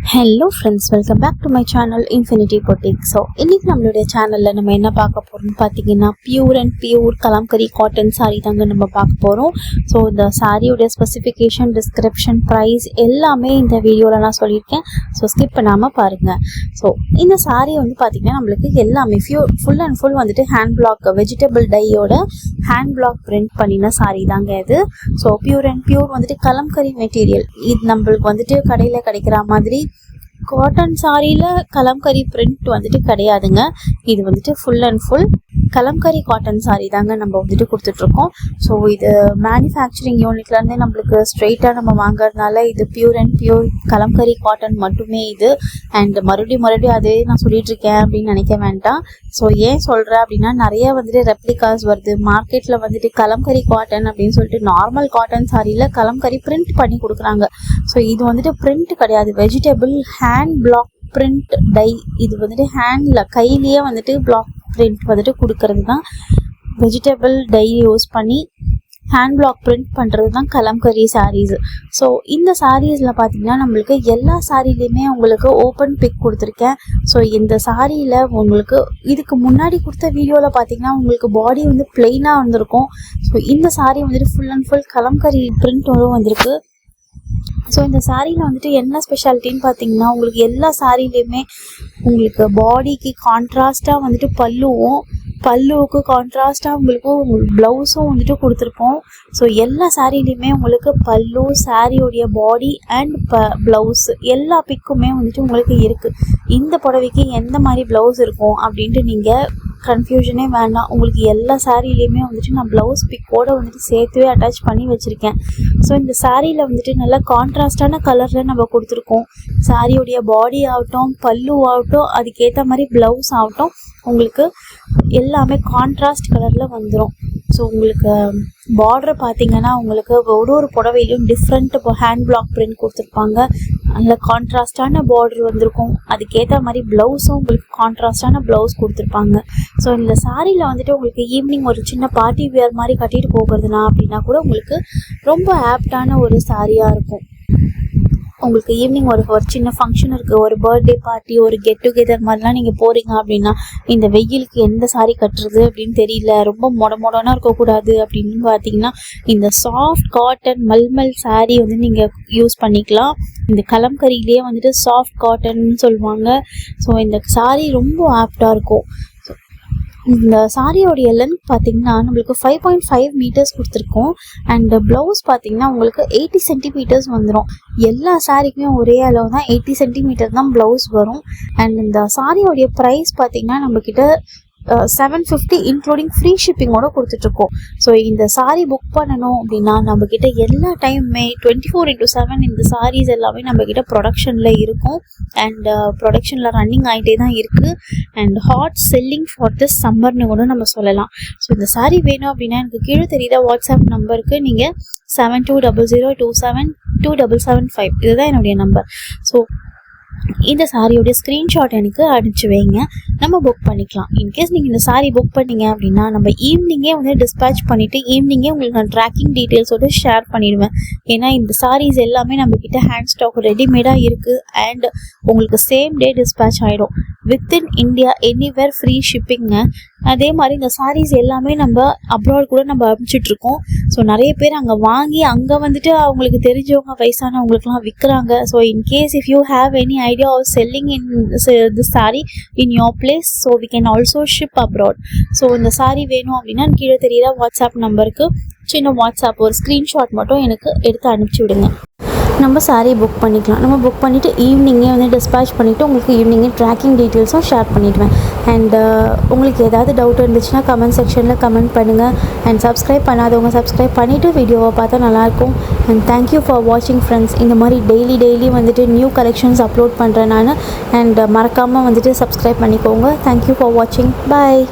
Hello friends, welcome back to my channel infinity boutique. So இன்றைக்கி நம்மளுடைய சேனலில் நம்ம என்ன பார்க்க போகிறோம்னு பார்த்தீங்கன்னா pure and pure kalamkari cotton sari தாங்க நம்ம பார்க்க போகிறோம். ஸோ இந்த சாரியோடைய ஸ்பெசிஃபிகேஷன், டிஸ்கிரிப்ஷன், ப்ரைஸ் எல்லாமே இந்த வீடியோவில் நான் சொல்லியிருக்கேன். ஸோ ஸ்கிப் பண்ணாமல் பாருங்கள். ஸோ இந்த சாரீ வந்து பார்த்திங்கன்னா நம்மளுக்கு எல்லாமே ஃபுல் அண்ட் ஃபுல் வந்துட்டு ஹேண்ட் பிளாக் வெஜிடபிள் டையோட ஹேண்ட் பிளாக் பிரிண்ட் பண்ணின சாரீ தாங்க இது. ஸோ பியூர் அண்ட் பியூர் வந்துட்டு கலம்கரி மெட்டீரியல். இது நம்மளுக்கு வந்துட்டு கடையில் கிடைக்கிற மாதிரி காட்டன் சாரியில் கலம்கரி பிரிண்ட் வந்துட்டு கிடையாதுங்க. இது வந்துட்டு full and full kalamkari cotton sari தாங்க நம்ம வந்துட்டு கொடுத்துட்ருக்கோம். ஸோ இது மேனுஃபேக்சரிங் யூனிட்லேருந்தே நம்மளுக்கு ஸ்ட்ரெயிட்டாக நம்ம வாங்குறதுனால இது pure and pure kalamkari cotton மட்டுமே இது. அண்ட் மறுபடியும் அதே நான் சொல்லிட்டு இருக்கேன் அப்படின்னு நினைக்க வேண்டாம். ஸோ ஏன் சொல்கிறேன் அப்படின்னா, நிறைய வந்துட்டு ரெப்ளிகாஸ் வருது மார்க்கெட்டில் வந்துட்டு கலம்கரி காட்டன் அப்படின்னு சொல்லிட்டு நார்மல் காட்டன் சாரியில் கலம்கரி பிரிண்ட் பண்ணி கொடுக்குறாங்க. ஸோ இது வந்துட்டு பிரிண்ட் கிடையாது, vegetable hand block print dye. இது வந்துட்டு ஹேண்டில் கையிலேயே வந்துட்டு பிளாக் பிரிண்ட் வந்துட்டு கொடுக்கறது தான். வெஜிடபிள் டை யூஸ் பண்ணி ஹேண்ட் பிளாக் பிரிண்ட் பண்ணுறது தான் கலம்கரி சாரீஸ். ஸோ இந்த சாரீஸில் பார்த்தீங்கன்னா நம்மளுக்கு எல்லா சாரிலையுமே உங்களுக்கு ஓப்பன் பிக் கொடுத்துருக்கேன். ஸோ இந்த சாரியில் உங்களுக்கு இதுக்கு முன்னாடி கொடுத்த வீடியோவில் பார்த்தீங்கன்னா உங்களுக்கு பாடி வந்து பிளெயினாக வந்திருக்கும். ஸோ இந்த சாரீ வந்துட்டு ஃபுல் அண்ட் ஃபுல் கலம்கரி பிரிண்ட்டும் வந்திருக்கு. ஸோ இந்த சாரியில் வந்துட்டு என்ன ஸ்பெஷாலிட்டின்னு பார்த்தீங்கன்னா, உங்களுக்கு எல்லா சாரிலையுமே உங்களுக்கு பாடிக்கு கான்ட்ராஸ்டாக வந்துட்டு பல்லுவுக்கு கான்ட்ராஸ்டாக உங்களுக்கு ப்ளவுஸும் வந்துட்டு கொடுத்துருப்போம். ஸோ எல்லா சாரிலையுமே உங்களுக்கு பல்லு, சாரியோடைய பாடி அண்ட் ப்ளவுஸ் எல்லா பிக்குமே வந்துட்டு உங்களுக்கு இருக்குது. இந்த புடவைக்கு எந்த மாதிரி ப்ளவுஸ் இருக்கும் அப்படின்ட்டு நீங்கள் கன்ஃபியூஷனே வேண்டாம். உங்களுக்கு எல்லா சாரிலையுமே வந்துட்டு நான் ப்ளவுஸ் பிக்கோடு வந்துட்டு சேர்த்துவே அட்டாச் பண்ணி வச்சுருக்கேன். ஸோ இந்த சாரியில் வந்துட்டு நல்லா கான்ட்ராஸ்டான கலரில் நம்ம கொடுத்துருக்கோம். சாரியோடைய பாடி ஆகட்டும், பல்லு ஆகட்டும், அதுக்கேற்ற மாதிரி ப்ளவுஸ் ஆகட்டும், உங்களுக்கு எல்லாமே கான்ட்ராஸ்ட் கலரில் வந்துடும். ஸோ உங்களுக்கு பார்டர் பார்த்தீங்கன்னா உங்களுக்கு ஒரு புடவையிலையும் டிஃப்ரெண்ட் ஹேண்ட் பிளாக் பிரிண்ட் கொடுத்துருப்பாங்க. நல்ல கான்ட்ராஸ்டான பார்டர் வந்திருக்கும். அதுக்கேற்ற மாதிரி ப்ளவுஸும் உங்களுக்கு கான்ட்ராஸ்டான ப்ளவுஸ் கொடுத்துருப்பாங்க. ஸோ இந்த சாரியில் வந்துட்டு உங்களுக்கு ஈவினிங் ஒரு சின்ன பார்ட்டி வேர் மாதிரி கட்டிட்டு போகிறதுனா அப்படின்னா கூட உங்களுக்கு ரொம்ப ஆப்டான ஒரு சாரியாக இருக்கும். உங்களுக்கு ஈவினிங் ஒரு சின்ன ஃபங்க்ஷன் இருக்குது, ஒரு பர்த்டே பார்ட்டி, ஒரு கெட் டுகெதர் மாதிரிலாம் நீங்கள் போகிறீங்க அப்படின்னா, இந்த வெயிலுக்கு எந்த சாரீ கட்டுறது அப்படின்னு தெரியல, ரொம்ப மொடனா இருக்கக்கூடாது அப்படின்னு பார்த்தீங்கன்னா இந்த சாஃப்ட் காட்டன் மல்மல் சாரீ வந்து நீங்கள் யூஸ் பண்ணிக்கலாம். இந்த கலம்கரியிலேயே வந்துட்டு சாஃப்ட் காட்டன் சொல்லுவாங்க. ஸோ இந்த சாரீ ரொம்ப ஆப்டாக இருக்கும். இந்த சாரியோடைய லென்த் பார்த்தீங்கன்னா நம்மளுக்கு 5.5 மீட்டர்ஸ் கொடுத்துருக்கோம். அண்ட் ப்ளவுஸ் பார்த்தீங்கன்னா உங்களுக்கு 80 சென்டிமீட்டர்ஸ் வந்துடும். எல்லா சாரிக்குமே ஒரே அளவு தான், 80 சென்டிமீட்டர் தான் ப்ளவுஸ் வரும். அண்ட் இந்த சாரியோடைய ப்ரைஸ் பார்த்தீங்கன்னா நம்மக்கிட்ட 750 இன்க்ளூடிங் ஃப்ரீ ஷிப்பிங்கோட கொடுத்துட்ருக்கோம். ஸோ இந்த சாரீ புக் பண்ணணும் அப்படின்னா நம்மக்கிட்ட எல்லா டைமுமே 24/7 இந்த சாரீஸ் எல்லாமே நம்மக்கிட்ட ப்ரொடக்ஷனில் இருக்கும். அண்ட் ப்ரொடக்ஷனில் ரன்னிங் ஆகிட்டே தான் இருக்குது. And hot selling for this சம்மர்னு கூட நம்ம சொல்லலாம். ஸோ இந்த சாரீ வேணும் அப்படின்னா எனக்கு கீழே தெரியுத வாட்ஸ்அப் நம்பருக்கு நீங்கள் 7200272775 இதுதான் என்னுடைய நம்பர். ஸோ இந்த சாரியோடைய ஸ்க்ரீன்ஷாட் எனக்கு அனுப்பிச்சு வைங்க, நம்ம புக் பண்ணிக்கலாம். இன்கேஸ் நீங்கள் இந்த சாரீ புக் பண்ணிங்க அப்படின்னா நம்ம ஈவினிங்கே வந்து டிஸ்பேச் பண்ணிவிட்டு ஈவினிங்கே உங்களுக்கு நான் ட்ராக்கிங் டீட்டெயில்ஸோடு ஷேர் பண்ணிடுவேன். ஏன்னா இந்த சாரீஸ் எல்லாமே நம்மக்கிட்ட ஹேண்ட் ஸ்டாக் ரெடிமேடாக இருக்குது. அண்ட் உங்களுக்கு சேம் டே டிஸ்பேச் ஆகிடும். வித்தின் இந்தியா எனிவேர் ஃப்ரீ ஷிப்பிங்க. அதே மாதிரி இந்த சாரீஸ் எல்லாமே நம்ம அப்ராட் கூட நம்ம அனுப்பிச்சிட்ருக்கோம். ஸோ நிறைய பேர் அங்கே வாங்கி அங்கே வந்துட்டு அவங்களுக்கு தெரிஞ்சவங்க வயசானவங்களுக்குலாம் விற்கிறாங்க. So in case if you have any idea of selling in this sari in your place, so we can also ship abroad. So இந்த சாரீ வேணும் அப்படின்னா கீழே தெரியுற வாட்ஸ்அப் நம்பருக்கு சின்ன வாட்ஸ்அப் ஒரு ஸ்க்ரீன்ஷாட் மட்டும் எனக்கு எடுத்து அனுப்பிச்சி விடுங்க. நம்ம சாரீ புக் பண்ணிக்கலாம். நம்ம புக் பண்ணிவிட்டு ஈவினிங்கே வந்து டிஸ்பேச் பண்ணிவிட்டு உங்களுக்கு ஈவினிங்கே ட்ராக்கிங் டீட்டெயில்ஸும் ஷேர் பண்ணிவிடுவேன். அண்ட் உங்களுக்கு ஏதாவது டவுட் இருந்துச்சுன்னா கமெண்ட் செக்ஷனில் கமெண்ட் பண்ணுங்கள். அண்ட் சப்ஸ்கிரைப் பண்ணாதவங்க சப்ஸ்கிரைப் பண்ணிவிட்டு வீடியோவை பார்த்தா நல்லாயிருக்கும். அண்ட் தேங்க்யூ ஃபார் வாட்சிங் ஃப்ரெண்ட்ஸ். இந்த மாதிரி டெய்லி வந்துட்டு நியூ கலெக்ஷன்ஸ் அப்லோட் பண்ணுறேன் நான். அண்ட் மறக்காமல் வந்துட்டு சப்ஸ்கிரைப் பண்ணிக்கோங்க. தேங்க்யூ ஃபார் வாட்சிங். பாய்.